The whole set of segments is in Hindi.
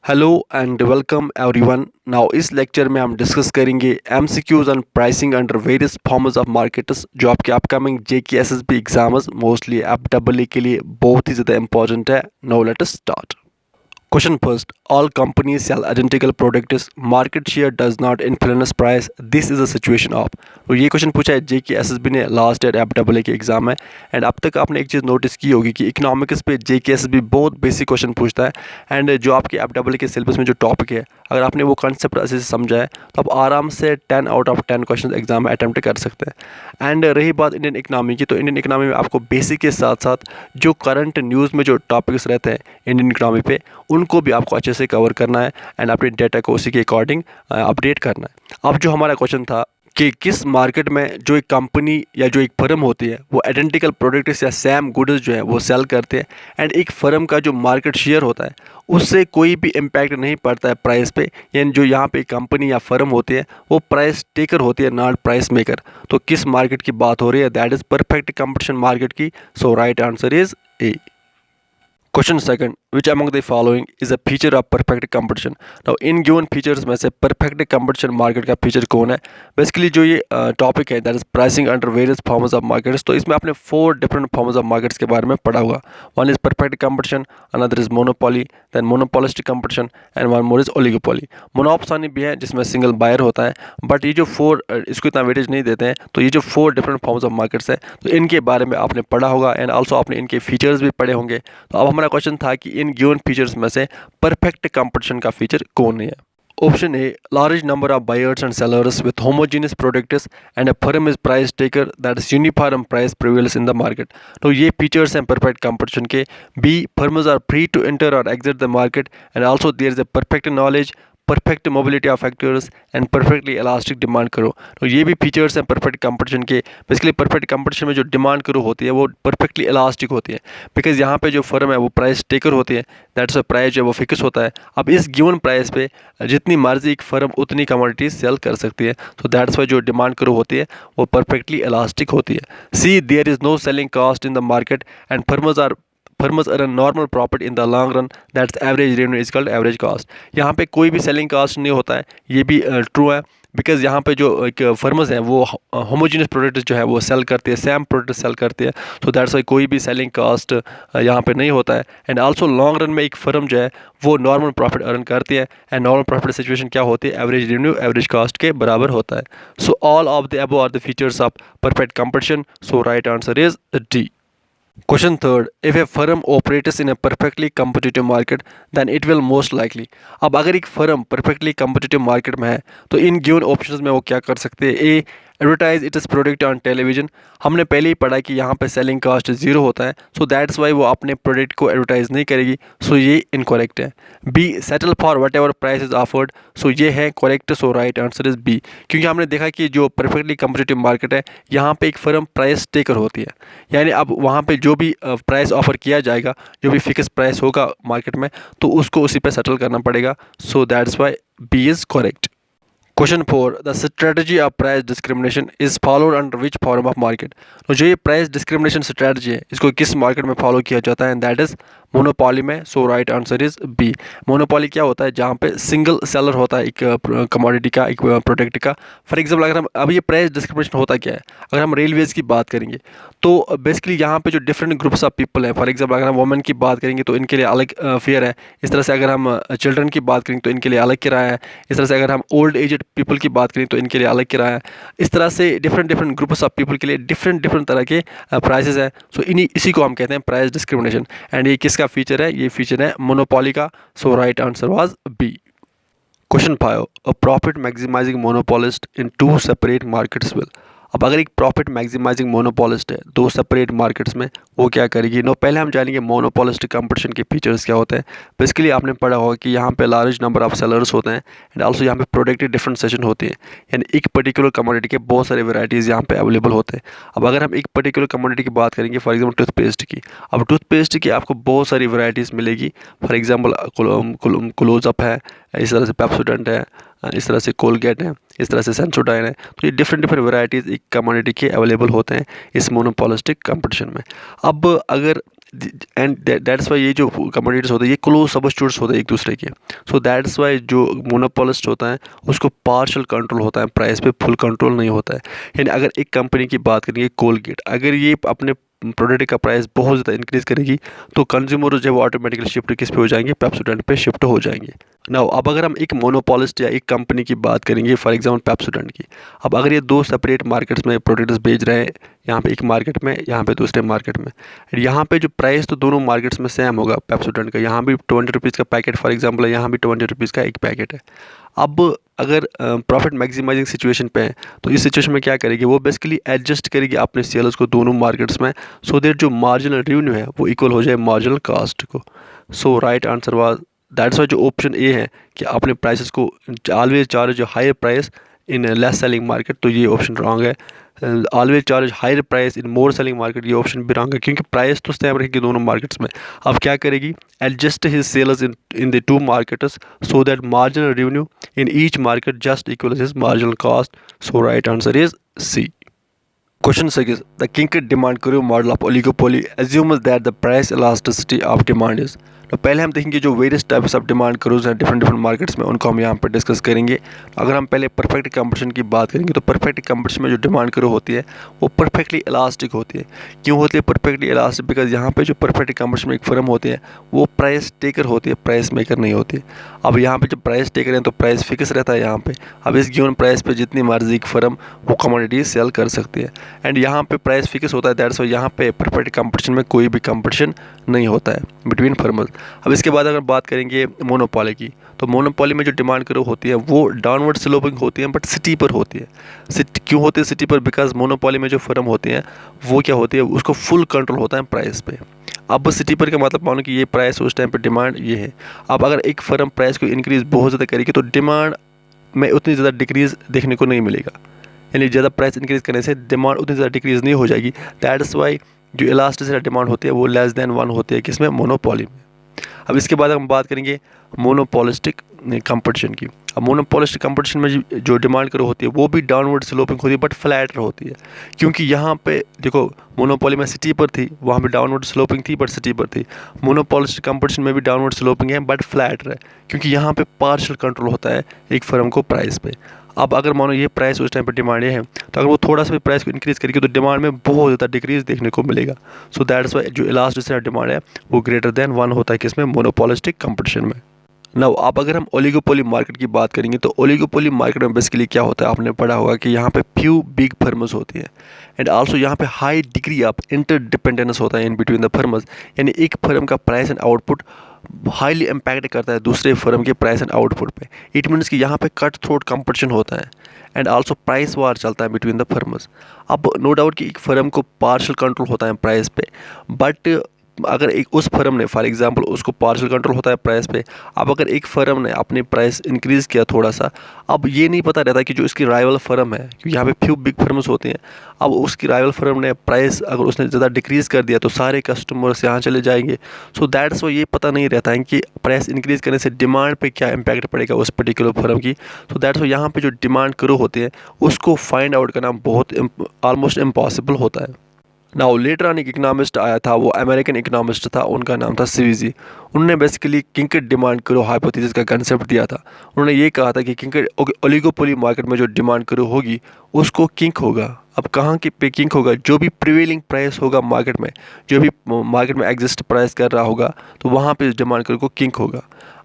Hello and welcome everyone. Now इस लेक्चर में हम डिस्कस करेंगे MCQs and pricing under various forms of markets जो आपके अपकमिंग जेके एसएसबी एग्जाम्स मोस्टली एफडब्ल्यू के लिए बहुत ही ज़्यादा इंपॉर्टेंट है। Now let us start. Question first. All companies sell identical products. Market share does not influence price. This is a situation of. तो ये क्वेश्चन पूछा है जेके एसएसबी ने लास्ट ईयर एफडब्ल्यू के एग्जाम में। एंड अब तक आपने एक चीज़ नोटिस की होगी कि इकोनॉमिक्स पे जेके एसएसबी बहुत बेसिक क्वेश्चन पूछता है। एंड जो आपके एफडब्ल्यू के सिलेबस में जो टॉपिक है, अगर आपने वो कंसेप्ट अच्छे से समझा है तो आप आराम से 10 आउट ऑफ 10 क्वेश्चन एग्जाम में अटैम्प्ट कर सकते हैं। एंड रही बात इंडियन इकनॉमी की, तो इंडियन इकनॉमी में आपको बेसिक के साथ साथ जो करंट न्यूज़ में जो टॉपिक्स रहते हैं इंडियन इकनॉमी पे, उनको भी आपको अच्छे से कवर करना है एंड अपने डेटा को उसी के अकॉर्डिंग अपडेट करना है। अब जो हमारा क्वेश्चन था कि किस मार्केट में जो एक कंपनी या जो एक फर्म होती है वो आइडेंटिकल प्रोडक्ट्स या सेम गुड्स जो है वो सेल करते हैं, एंड एक फर्म का जो मार्केट शेयर होता है उससे कोई भी इम्पैक्ट नहीं पड़ता है प्राइस पे। यानी जो यहाँ पे कंपनी या फर्म होती है वो प्राइस टेकर होती है, नॉट प्राइस मेकर। तो किस मार्केट की बात हो रही है? That is perfect competition market की। So right answer is A. Question second, which among the following is a feature of perfect competition. तो इन गिवन फीचर्स में से परफेक्ट कंपटीशन मार्केट का फीचर कौन है? बेसिकली जो ये टॉपिक है that is pricing under various forms of markets. तो इसमें आपने 4 डिफरेंट फॉर्म्स ऑफ मार्केट्स के बारे में पढ़ा होगा। One is perfect competition, another is monopoly, then monopolistic competition and one more is oligopoly. Monopoly भी है जिसमें सिंगल बायर होता है, बट ये जो 4 इसको इतना वेटेज नहीं देते हैं। तो ये जो 4 डिफरेंट फॉर्म्स ऑफ मार्केट्स है तो इनके बारे में आपने पढ़ा होगा एंड ऑल्सो आपने इनके फीचर्स भी पढ़े होंगे। तो अब हमारा क्वेश्चन था कि इन गिवन फीचर्स में से परफेक्ट कंपटीशन का फीचर कौन है? Option A, large number of buyers and sellers with homogeneous products and a firm is price taker that is uniform price prevails in the market. तो ये फीचर्स हैं परफेक्ट कंपटीशन के। B, firms are free to enter और exit the market and also there is a perfect knowledge, perfect mobility of factors and perfectly elastic demand करो। तो ये भी फीचर्स हैं परफेक्ट कंपटीशन के। बेसिकली परफेक्ट कंपटीशन में जो डिमांड करो होती है वो परफेक्टली इलास्टिक होती है, बिकॉज यहाँ पे जो फर्म है वो प्राइस टेकर होती है, दैट्स अ प्राइस जो है वो फिक्स होता है। अब इस गिवन प्राइस पे जितनी मर्जी एक फर्म उतनी कमोडिटीज सेल कर सकती है। तो दैट्स वाई जो डिमांड करो होती है वो परफेक्टली इलास्टिक होती है। C, there is no selling cost in the market and farmers earn normal profit in the long run, that's average revenue is called average cost। यहाँ पे कोई भी सेलिंग कास्ट नहीं होता है, ये भी ट्रू है, बिकॉज यहाँ पे जो एक फर्मर्स हैं वो होमोजीनियस प्रोडक्ट जो है वो सेल करते हैं, सेम प्रोडक्ट सेल करते हैं। तो दैट्स वाई कोई भी सेलिंग कास्ट यहाँ पे नहीं होता है। एंड आल्सो लॉन्ग रन में एक फर्म जो है वो नॉर्मल प्रॉफिट अर्न करती है, एंड नॉर्मल प्रॉफिट सिचुएशन क्या होती है? एवरेज रेवेन्यू एवरेज कॉस्ट के बराबर होता है। So all of the above are the features of perfect competition. So right answer is D. Question third, if a firm operates in a perfectly competitive market, then it will most likely। अब अगर एक फर्म perfectly competitive market में है तो इन गिवन ऑप्शंस में वो क्या कर सकते हैं? A, advertise its product on television. हमने पहले ही पढ़ा कि यहाँ पे सेलिंग कास्ट 0 होता है, सो दैट्स वाई वो अपने प्रोडक्ट को एडवर्टाइज नहीं करेगी। सो ये इनकरेक्ट है। B, settle for whatever price is offered. So ये है correct. So right answer is B, क्योंकि हमने देखा कि जो परफेक्टली कम्पिटिटिव मार्केट है यहाँ पे एक फर्म प्राइस टेकर होती है, यानी अब वहाँ पे जो भी प्राइस ऑफर किया जाएगा, जो भी फिक्स प्राइस होगा मार्केट में, तो उसको उसी पे सेटल करना पड़ेगा। So that's why B is correct. Question 4, the strategy of price discrimination is followed under which form of market. तो जो ये प्राइस डिस्क्रिमिनेशन स्ट्रेटजी है इसको किस मार्केट में फॉलो किया जाता है? दैट इज मोनोपोली में। So right answer is B. Monopoly क्या होता है? जहाँ पे सिंगल सेलर होता है एक कमोडिटी का, एक प्रोडक्ट का। फॉर एग्जाम्पल अगर हम अब ये प्राइस डिस्क्रिमिनेशन होता क्या है, अगर हम रेलवेज़ की बात करेंगे तो बेसिकली यहाँ पे जो डिफरेंट ग्रुप्स ऑफ पीपल हैं, फॉर एग्जाम्पल अगर हम वुमेन की बात करेंगे तो इनके लिए अलग फेयर है। इस तरह से अगर हम चिल्ड्रन की बात करेंगे तो इनके लिए अलग किराया है। इस तरह से अगर हम ओल्ड एजड पीपल की बात करें तो इनके लिए अलग किराया है। इस तरह से different different groups of people के लिए डिफरेंट डिफरेंट तरह के प्राइसेस हैं। सो इसी को हम कहते हैं प्राइस डिस्क्रिमिनेशन। एंड ये किसका फीचर है? ये फीचर है मोनोपोली का। So right answer was B. Question 5, a profit maximising monopolist in 2 separate markets will. अब अगर एक प्रॉफिट मैक्सिमाइजिंग मोनोपोलिस्ट है 2 सेपरेट मार्केट्स में, वो क्या करेगी? पहले हम जानेंगे मोनोपोलिस्टिक कंपटीशन के फीचर्स क्या होते हैं। बेसिकली आपने पढ़ा होगा कि यहाँ पे लार्ज नंबर ऑफ सेलर्स होते हैं एंड आल्सो यहाँ पे प्रोडक्ट की डिफरेंशिएशन होती है, यानी एक पर्टिकुलर कमोडिटी के बहुत सारे वेराइटीज़ यहाँ पे अवेलेबल होते हैं। अब अगर हम एक पर्टिकुलर कमोडिटी की बात करेंगे, फॉर एग्जाम्पल टूथपेस्ट की, अब टूथपेस्ट की आपको बहुत सारी वेराइटीज़ मिलेगी। फॉर एग्जाम्पल क्लोजअप है, इस तरह से पेप्सोडेंट है, इस तरह से कोलगेट है, इस तरह से सेंसोडाइन है। तो ये डिफरेंट डिफरेंट वैरायटीज़ एक कमोडिटी के अवेलेबल होते हैं इस मोनोपोलिस्टिक कंपटीशन में। अब अगर एंड दैट्स वाई ये जो कमोडिटीज होते हैं ये क्लोज सब्स्टिट्यूट्स होते हैं एक दूसरे के। सो दैट्स वाई जो मोनोपोलिस्ट होता है उसको पार्शियल कंट्रोल होता है, प्राइस पे फुल कंट्रोल नहीं होता है। यानी अगर एक कंपनी की बात करेंगे कोलगेट, अगर ये अपने प्रोडक्ट का प्राइस बहुत ज़्यादा इंक्रीज़ करेगी तो कंज्यूमर जो है वो ऑटोमेटिकली शिफ्ट किस पे हो जाएंगे, पेप्सोडेंट पे शिफ्ट हो जाएंगे। नाउ अब अगर हम एक मोनोपोलिस्ट या एक कंपनी की बात करेंगे फॉर एग्जांपल पेप्सोडेंट की, अब अगर ये दो सेपरेट मार्केट्स में प्रोडक्ट्स बेच रहे हैं, यहाँ पे एक मार्केट में, यहाँ पे दूसरे मार्केट में, यहाँ पे जो प्राइस तो दोनों मार्केट्स में सेम होगा पेप्सोडेंट का, यहाँ भी 20 रुपीज़ का पैकेट फॉर एग्जाम्पल है, यहाँ भी 20 रुपीज़ का एक पैकेट है। अब अगर प्रॉफिट मैक्सिमाइजिंग सिचुएशन पे है तो इस सिचुएशन में क्या करेगी, वो बेसिकली एडजस्ट करेगी अपने सेल्स को दोनों मार्केट्स में, सो दैट जो मार्जिनल रेवेन्यू है वो इक्वल हो जाए मार्जिनल कास्ट को। So right answer was that's why जो ऑप्शन ए है कि अपने प्राइसेस को ऑलवेज चार्ज जो higher price in less selling market, तो ये ऑप्शन रॉन्ग है। Always charge higher price in more selling market, ये ऑप्शन भी रॉन्ग है क्योंकि प्राइस तो सेम रहेगी दोनों मार्केट्स में। अब क्या करेगी, adjust his sales in the two markets so that marginal revenue in each market just equals his marginal cost. So right answer is C. Question 6 is the Kinkade demand curve model of oligopoly assumes that the price elasticity of demand is। तो पहले हम देखेंगे जो various types of demand curves हैं डिफरेंट मार्केट्स में, उनको हम यहाँ पर डिस्कस करेंगे। अगर हम पहले परफेक्ट कंपटीशन की बात करेंगे तो परफेक्ट कंपटीशन में जो डिमांड कर्व होती है वो परफेक्टली इलास्टिक होती है। क्यों होती है परफेक्टली इलास्टिक? बिकॉज यहाँ पे जो परफेक्ट कंपटीशन में एक फर्म होती है वो प्राइस टेकर होती है, प्राइस मेकर नहीं होती है। अब यहाँ पे जब प्राइस टेकर हैं तो प्राइस फिक्स रहता है यहाँ पे। अब इस गिवन प्राइस पे जितनी मर्जी एक फर्म वो कमोडिटी सेल कर सकती है, एंड यहाँ पे प्राइस फिक्स होता है। दैट्स वाई यहाँ पे परफेक्ट कंपटीशन में कोई भी कंपटीशन नहीं होता है बिटवीन फर्मर्स। अब इसके बाद अगर बात करेंगे मोनोपोली की, तो मोनोपोली में जो डिमांड कर्व होती है वो डाउनवर्ड स्लोपिंग होती है बट सिटी पर होती है। क्यों होती है सिटी पर? बिकॉज मोनोपोली में जो फर्म होती है वो क्या होती है, उसको फुल कंट्रोल होता है प्राइस पे। अब सिटी पर का मतलब मानो कि ये प्राइस उस टाइम पे डिमांड ये है। अब अगर एक फर्म प्राइस को इंक्रीज़ बहुत ज़्यादा करेगी तो डिमांड में उतनी ज़्यादा डिक्रीज़ देखने को नहीं मिलेगा, यानी ज़्यादा प्राइस इंक्रीज़ करने से डिमांड उतनी ज़्यादा डिक्रीज़ नहीं हो जाएगी। दैट्स वाई जो इलास्टिसिटी डिमांड होती है वो लेस देन 1 होती है किसमें, मोनोपोली में। अब इसके बाद हम बात करेंगे मोनोपोलिस्टिक कंपटीशन की। अब मोनोपोलिस्टिक कंपटीशन में जो डिमांड कर्व होती है वो भी डाउनवर्ड स्लोपिंग होती है बट फ्लैटर होती है, क्योंकि यहाँ पे देखो मोनोपोली में सिटी पर थी, वहाँ पे डाउनवर्ड स्लोपिंग थी बट सिटी पर थी। मोनोपोलिस्टिक कंपटीशन में भी डाउनवर्ड स्लोपिंग है बट फ्लैटर है, क्योंकि यहाँ पे पार्शियल कंट्रोल होता है एक फर्म को प्राइस पे। अब अगर मानो ये प्राइस उस टाइम पर डिमांड है तो अगर वो थोड़ा सा भी प्राइस को इंक्रीज़ करेगी तो डिमांड में बहुत ज़्यादा डिक्रीज़ देखने को मिलेगा। सो दैट्स वाई जो इलास्टिसिटी डिमांड है वो ग्रेटर देन 1 होता है किसमें, मोनोपोलिस्टिक कंपटीशन में। नाउ अब अगर हम ओलिगोपोली मार्केट की बात करेंगे तो ओलिगोपोली मार्केट में बेसिकली क्या होता है, आपने पढ़ा होगा कि यहाँ पे फ्यू बिग फर्म्स होती हैं एंड आल्सो यहाँ पे हाई डिग्री ऑफ इंटरडिपेंडेंस होता है इन बिटवीन द फर्म्स, यानी एक फर्म का price and output highly impact करता है दूसरे फर्म के प्राइस एंड आउटपुट पे। इट मीन्स कि यहाँ पे कट थ्रोट कंपटीशन होता है एंड आल्सो प्राइस वार चलता है बिटवीन द फर्म्स। अब नो डाउट कि एक फर्म को पार्शियल कंट्रोल होता है प्राइस पे, बट अगर एक उस फर्म ने फॉर एग्जांपल उसको पार्शियल कंट्रोल होता है प्राइस पे, अब अगर एक फर्म ने अपनी प्राइस इंक्रीज़ किया थोड़ा सा, अब ये नहीं पता रहता कि जो इसकी राइवल फर्म है, क्योंकि यहाँ पे फ्यू बिग फर्म्स होते हैं, अब उसकी राइवल फर्म ने प्राइस अगर उसने ज़्यादा डिक्रीज़ कर दिया तो सारे कस्टमर्स यहाँ चले जाएंगे। सो दैट्स वो ये पता नहीं रहता है कि प्राइस इंक्रीज़ करने से डिमांड पे क्या इम्पैक्ट पड़ेगा उस पर्टिकुलर फर्म की। सो दैट्स वो यहाँ पे जो डिमांड कर्व होते हैं उसको फाइंड आउट करना बहुत ऑलमोस्ट इम्पॉसिबल होता है। नाउ लेटर ऑन एक इकोनॉमिस्ट आया था, वो अमेरिकन इकोनॉमिस्ट था, उनका नाम था सीवीजी। उन्होंने बेसिकली किंकड डिमांड कर्व हाइपोथेसिस का कंसेप्ट दिया था। उन्होंने ये कहा था कि किंकड ओलिगोपोली मार्केट में जो डिमांड कर्व होगी उसको किंक होगा। अब कहाँ की पे किंक होगा, जो भी प्रिवेलिंग प्राइस होगा मार्केट में, जो भी मार्केट में एग्जिस्ट प्राइस कर रहा होगा तो वहाँ पे इस डिमांड कर्व को किंक होगा।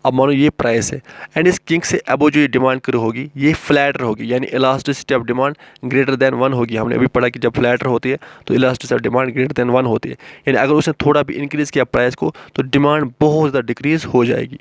अब मानो ये प्राइस है एंड इस किंक से अबो जो ये डिमांड कर्व होगी ये फ्लैटर होगी, यानी elasticity of demand greater than 1 होगी। हमने अभी पढ़ा कि जब फ्लैटर होती है तो elasticity of demand greater than 1 होती है, यानी अगर उसने थोड़ा भी इंक्रीज़ किया प्राइस को तो डिमांड बहुत ज़्यादा डिक्रीज़ हो जाएगी।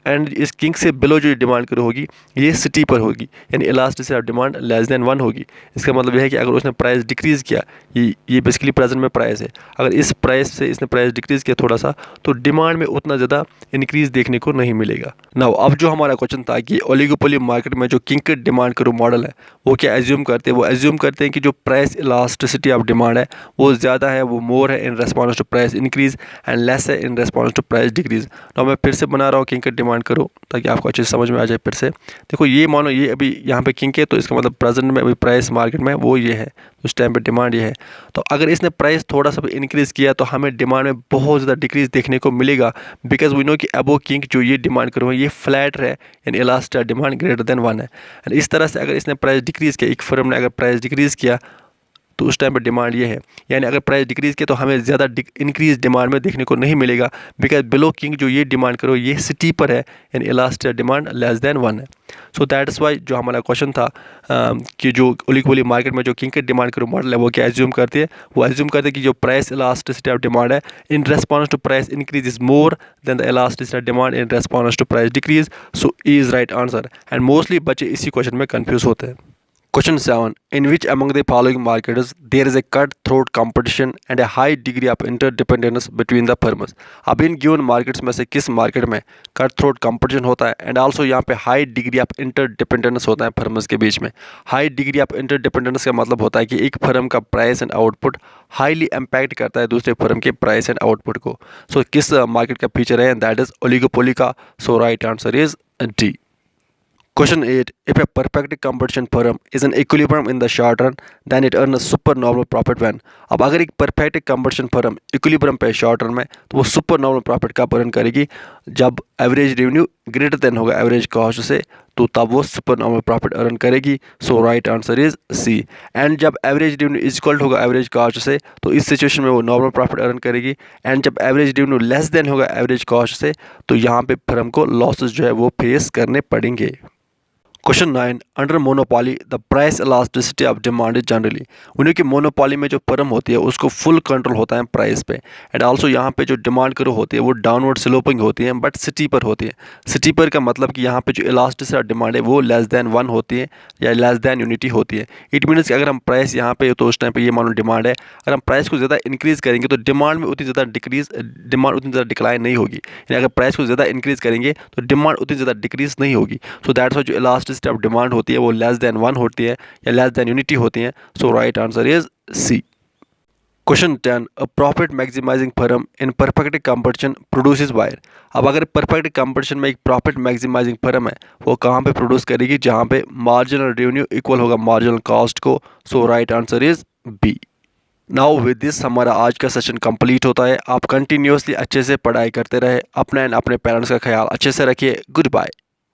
एंड इस किंक से बिलो जो डिमांड कर्व होगी ये सिटी पर होगी, यानी elasticity of demand less than 1 होगी। इसका मतलब यह है कि अगर उसने प्राइस डिक्रीज़ किया, ये बेसिकली प्रेजेंट में प्राइस है, अगर इस प्राइस से इसने प्राइस डिक्रीज़ किया थोड़ा सा तो डिमांड में उतना ज़्यादा इंक्रीज़ देखने को नहीं मिलेगा। नाउ अब जो हमारा क्वेश्चन था कि ओलिगोपोली मार्केट में जो किंकड डिमांड कर्व मॉडल है वो क्या एज्यूम करते हैं, वो एज्यूम करते हैं कि जो प्राइस इलास्टिसिटी ऑफ डिमांड है वो ज़्यादा है, वो मोर है in response to price increase and less है in response to price decrease. Now मैं फिर से बना रहा हूँ किंकड डिमांड डिमांड करो ताकि आपको अच्छे से समझ में आ जाए। फिर से देखो, ये मानो ये अभी यहाँ पे किंग है, तो इसका मतलब प्रेजेंट में अभी प्राइस मार्केट में वो ये है, उस टाइम पे डिमांड ये है। तो अगर इसने प्राइस थोड़ा सा भी इंक्रीज़ किया तो हमें डिमांड में बहुत ज़्यादा डिक्रीज़ देखने को मिलेगा, बिकॉज वी नो कि अबो किंग जो ये डिमांड करो ये फ्लैट है, यानी इलास्टिक डिमांड ग्रेटर देन 1 है। एंड इस तरह से अगर इसने प्राइस डिक्रीज़ किया, एक फर्म ने अगर प्राइस डिक्रीज़ किया तो उस टाइम पर डिमांड ये है, यानी अगर प्राइस डिक्रीज़ किया तो हमें ज़्यादा इंक्रीज डिमांड में देखने को नहीं मिलेगा, बिकॉज बिलो किंग जो ये डिमांड करो ये स्टीपर है, यानी इलास्टिक डिमांड लेस देन 1 है। सो दैट्स वाई जो हमारा क्वेश्चन था कि जो ओलिगोपोली मार्केट में जो किंग के डिमांड करो मॉडल है वो क्या एज्यूम करती है, वो एज्यूम करते हैं कि जो प्राइस इलास्टिसिटी ऑफ डिमांड है in response to price increase is more than the elasticity of demand in response to price decrease. So is right answer. And mostly बच्चे इसी क्वेश्चन में कन्फ्यूज होते हैं। Question 7. In which among the following markets there is a cutthroat competition and a high degree of interdependence between the firms? अब इन गिवन मार्केट्स में से किस मार्केट में कटथ्रोट कंपटीशन होता है एंड आल्सो यहाँ पे हाई डिग्री ऑफ इंटरडिपेंडेंस होता है फर्म्स के बीच में। हाई डिग्री ऑफ इंटरडिपेंडेंस का मतलब होता है कि एक फर्म का price and output highly impact करता है दूसरे फर्म के प्राइस एंड आउटपुट को। सो किस मार्केट का फीचर है, दैट इज ओलिगोपोली का। So right answer is D. Question 8. If a perfect competition firm is in equilibrium in the short run, then it earns a supernormal profit when? अब अगर एक परफेक्ट कंपटीशन फर्म इक्विलिब्रियम पे शॉर्ट रन में, तो वो सुपर नॉर्मल प्रॉफिट कब अर्न करेगी? जब एवरेज रेवेन्यू ग्रेटर देन होगा एवरेज कॉस्ट से, तो तब वो सुपर नॉर्मल प्रॉफिट अर्न करेगी। So right answer is C. And जब एवरेज रेवेन्यू इज इक्वल होगा एवरेज कॉस्ट से, तो इस सिचुएशन में वो नॉर्मल प्रॉफिट अर्न करेगी। एंड जब एवरेज रेवेन्यू लेस देन होगा एवरेज कॉस्ट से, तो यहाँ पे फर्म को लॉसेस जो है वो फेस करने पड़ेंगे। Question 9. Under monopoly the price elasticity of demand is generally. उन्हें कि मोनोपॉली में जो फर्म होती है उसको फुल कंट्रोल होता है प्राइस पे। एंड आल्सो यहाँ पे जो डिमांड करो होती है वो डाउनवर्ड स्लोपिंग होती है, बट स्टीपर होती है। स्टीपर का मतलब कि यहाँ पे जो इलास्टिसिटी ऑफ डिमांड है वो लेस देन 1 होती है या लेस देन यूनिटी होती है। इट मीन्स कि अगर हम प्राइस यहाँ पे, तो उस टाइम पे ये मानो डिमांड है, अगर हम प्राइस को ज़्यादा इंक्रीज़ करेंगे तो डिमांड में उतनी ज़्यादा डिमांड उतनी ज़्यादा डिक्लाइन नहीं होगी। यानी अगर प्राइस को ज़्यादा इंक्रीज़ करेंगे तो डिमांड उतनी ज़्यादा डिक्रीज़ नहीं होगी। सो दैट्स वाई जो इलास्टिसिटी ऑफ डिमांड होती है वो लेस देन 1 होती है या लेस देन यूनिटी होती है। So right answer is C. Question 10. A profit maximising firm in perfect competition produces buyer. अब अगर परफेक्ट कंपटीशन में एक प्रॉफिट मैक्सिमाइजिंग फर्म है, वो कहाँ पे प्रोड्यूस करेगी? जहाँ पे मार्जिनल रेवेन्यू इक्वल होगा मार्जिनल कॉस्ट को। So right answer is B. Now with this हमारा आज का सेशन कंप्लीट होता है। आप कंटिन्यूसली अच्छे से पढ़ाई करते रहे, अपना एंड अपने पेरेंट्स का ख्याल अच्छे से रखिए। Good bye.